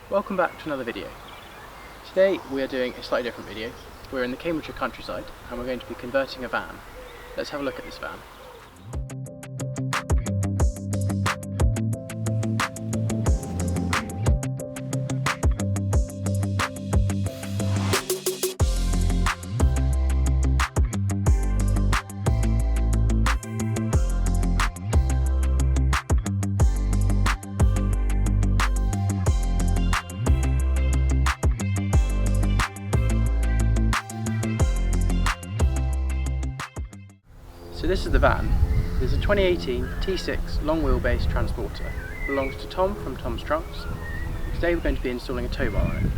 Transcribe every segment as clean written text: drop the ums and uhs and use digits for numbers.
Welcome back to another video. Today we are doing a slightly different video. We're in the Cambridgeshire countryside and we're going to be converting a van. Let's have a look at this van. So this is the van. It is a 2018 T6 long wheelbase transporter. It belongs to Tom from Tom's Trunks. Today we're going to be installing a tow bar on it.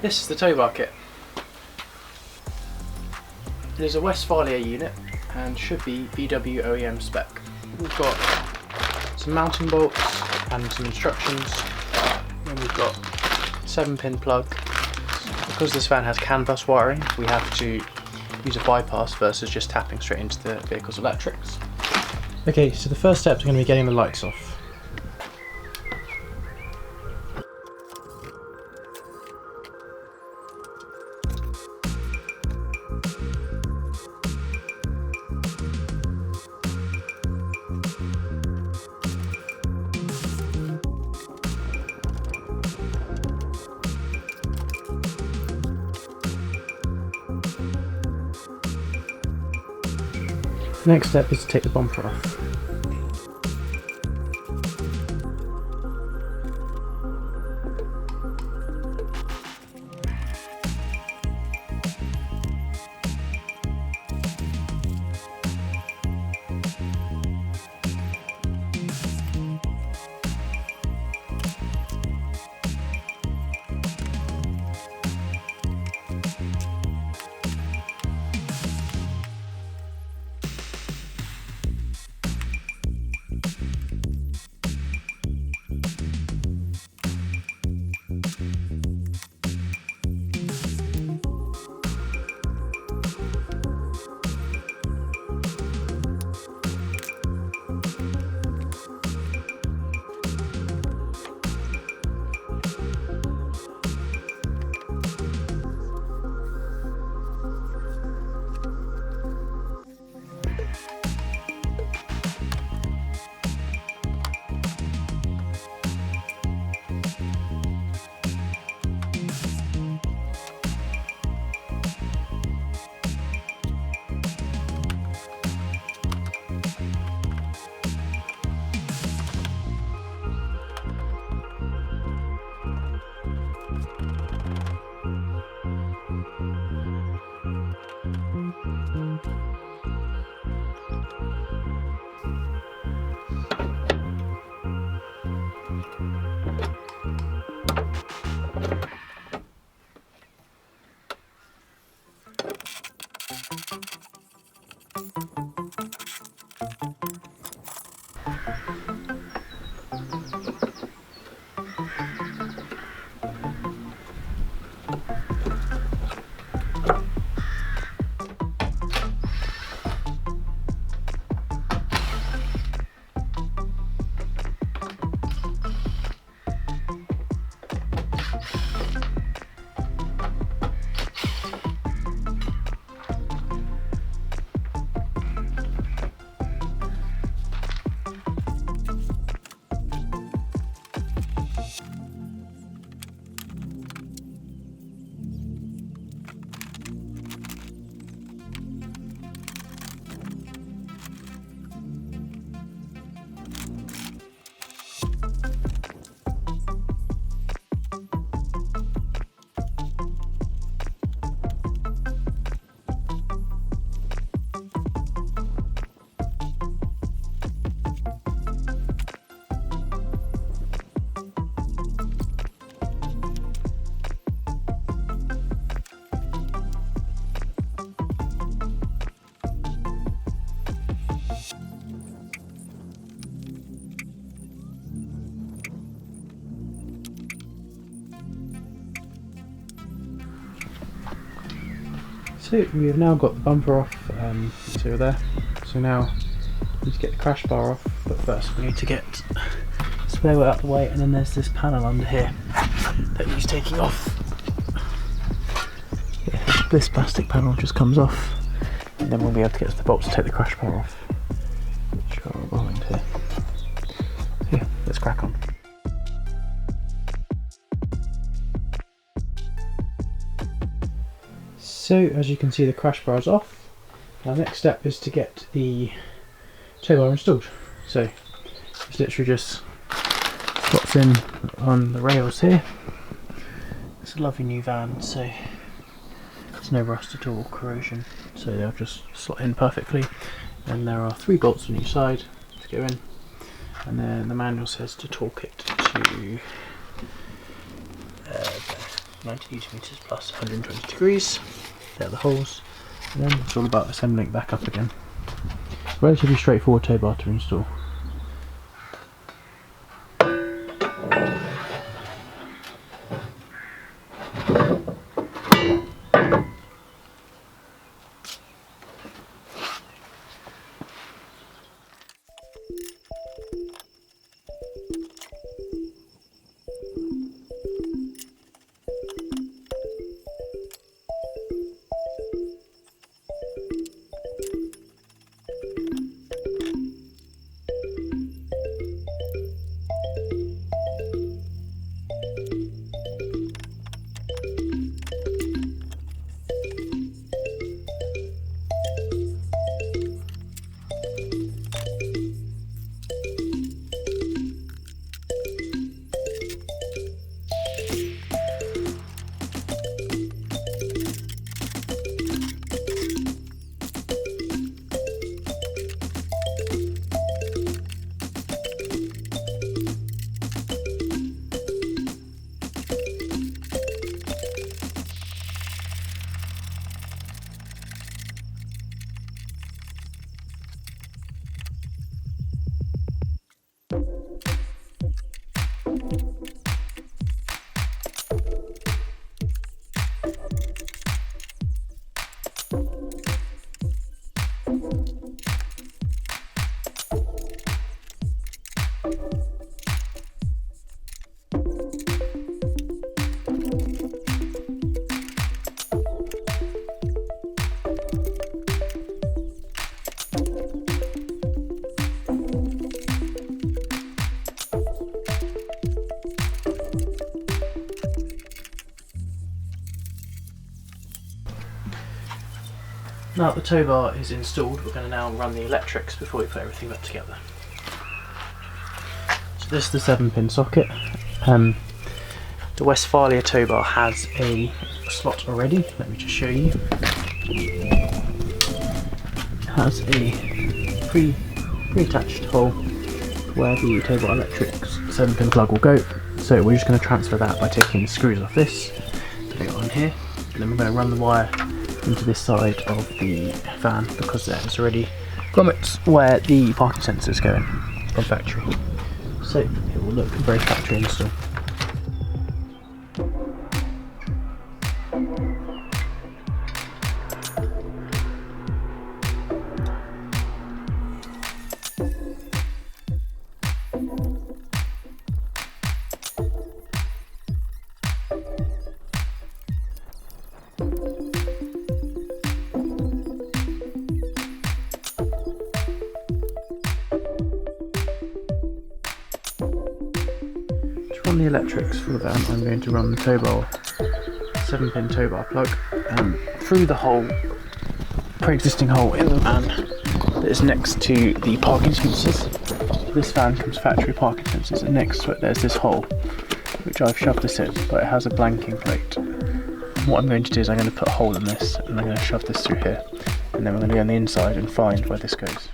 This is the tow bar kit. It is a Westphalia unit and should be VW OEM spec. We've got some mounting bolts and some instructions. Then we've got 7-pin plug. Because this van has CAN bus wiring, we have to use a bypass versus just tapping straight into the vehicle's electrics. Okay, so the first step is going to be getting the lights off. The next step is to take the bumper off. So we have now got the bumper off, so there. So now we need to get the crash bar off, but first we need to get this spare wheel out of the way, and then there's this panel under here that needs taking off. Yeah, this plastic panel just comes off, and then we'll be able to get to the bolts to take the crash bar off, which are behind here. Yeah, let's crack on. So as you can see, the crash bar is off. Our next step is to get the tow bar installed. So it's literally just slots in on the rails here. It's a lovely new van, so there's no rust at all, corrosion, so they'll just slot in perfectly. And there are 3 bolts on each side to go in, and then the manual says to torque it to 90 Newton meters plus 120 degrees. There are the holes, and then it's all about assembling it back up again. Relatively straightforward tow bar to install. Now that the tow bar is installed, we're going to now run the electrics before we put everything back together. So this is the 7-pin socket. The Westfalia tow bar has a slot already. Let me just show you. It has a pre-attached hole where the tow bar electrics 7-pin plug will go. So we're just going to transfer that by taking the screws off this, put it on here, and then we're going to run the wire into this side of the van, because there's already grommets where the parking sensors go in from factory. So it will look very factory install. On the electrics for the van, I'm going to run the tow bar 7-pin tow bar plug through the hole, pre-existing hole in the van that is next to the parking sensors. This van comes factory parking sensors, and next to it there's this hole which I've shoved this in, but it has a blanking plate. And what I'm going to do is I'm going to put a hole in this, and I'm going to shove this through here, and then we're going to go on the inside and find where this goes.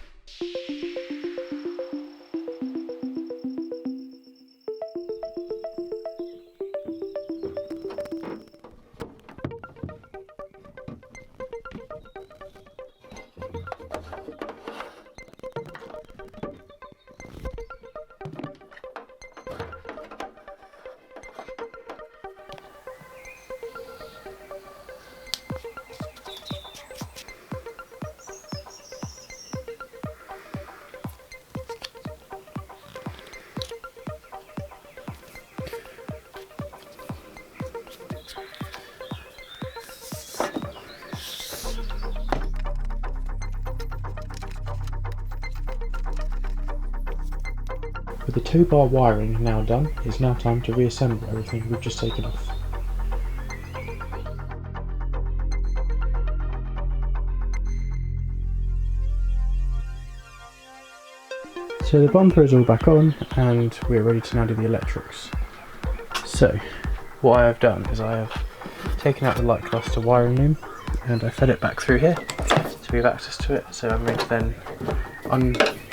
With the tow bar wiring now done, it's now time to reassemble everything we've just taken off. So the bumper is all back on and we're ready to now do the electrics. So what I have done is I have taken out the light cluster wiring loom and I fed it back through here so we have access to it. So I'm going to then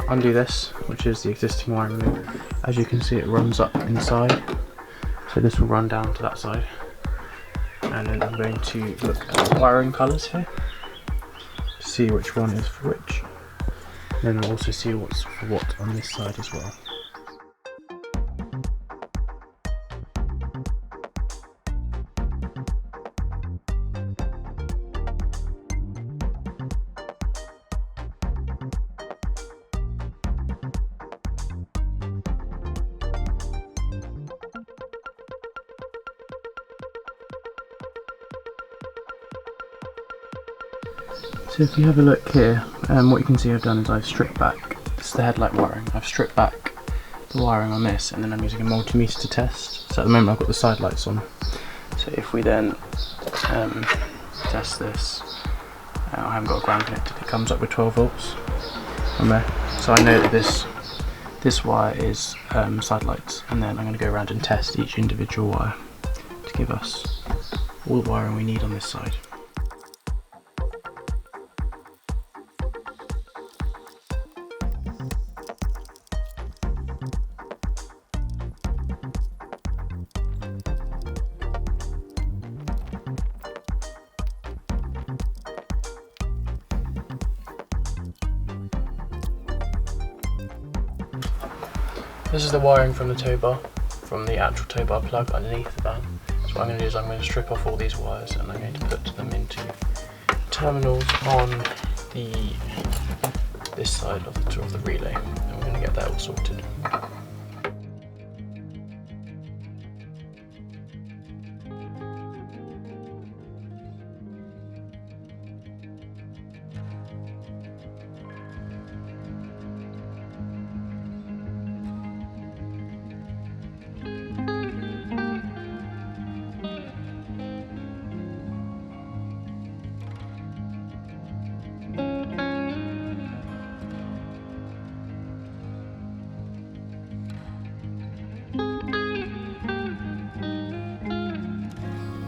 undo this, which is the existing wiring loom. As you can see, it runs up inside, so this will run down to that side. And then I'm going to look at the wiring colours here to see which one is for which. Then we'll also see what's for what on this side as well. So if you have a look here, what you can see I've done is I've stripped back, this is the headlight wiring, I've stripped back the wiring on this and then I'm using a multimeter to test. So at the moment I've got the side lights on. So if we then test this, I haven't got a ground connected, it comes up with 12 volts from there. So I know that this wire is side lights, and then I'm going to go around and test each individual wire to give us all the wiring we need on this side. This is the wiring from the tow bar, from the actual tow bar plug underneath the van. So what I'm going to do is I'm going to strip off all these wires and I'm going to put them into terminals on this side of the relay, and we're going to get that all sorted.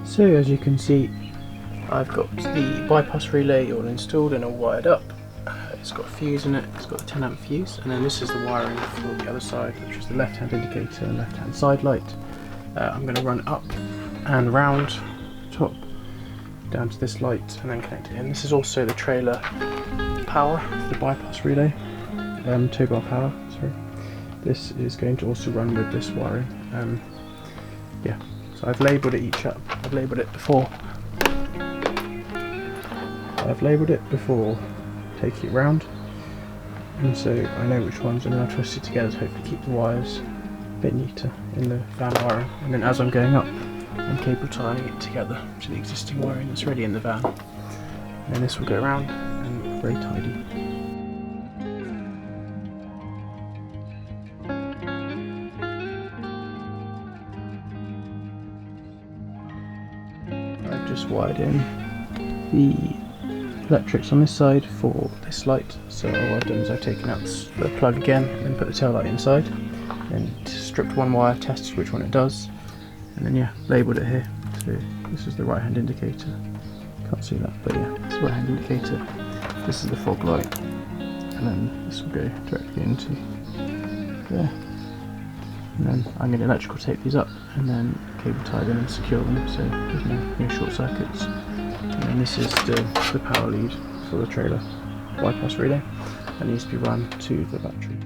So as you can see, I've got the bypass relay all installed and all wired up. It's got a fuse in it, it's got a 10 amp fuse, and then this is the wiring for the other side, which is the left hand indicator and left hand side light. I'm going to run up and round top down to this light and then connect it in. This is also the trailer power, the bypass relay, tow bar power, sorry. This is going to also run with this wiring. Yeah. So I've labelled it each up. I've labelled it before taking it round, and so I know which ones, and then I'll twist it together to hopefully keep the wires a bit neater in the van wiring. And then as I'm going up, I'm cable tying it together to the existing wiring that's already in the van. And then this will go around and look very tidy. Just wired in the electrics on this side for this light. So what I've done is I've taken out the plug again and then put the tail light inside, then stripped one wire, tested which one it does, and then yeah, labelled it here. So this is the right hand indicator, can't see that, but yeah, it's the right hand indicator. This is the fog light, and then this will go directly into there. And then I'm going to electrical tape these up and then cable tie them and secure them so there's no short circuits. And then this is the power lead for the trailer bypass relay that needs to be run to the battery.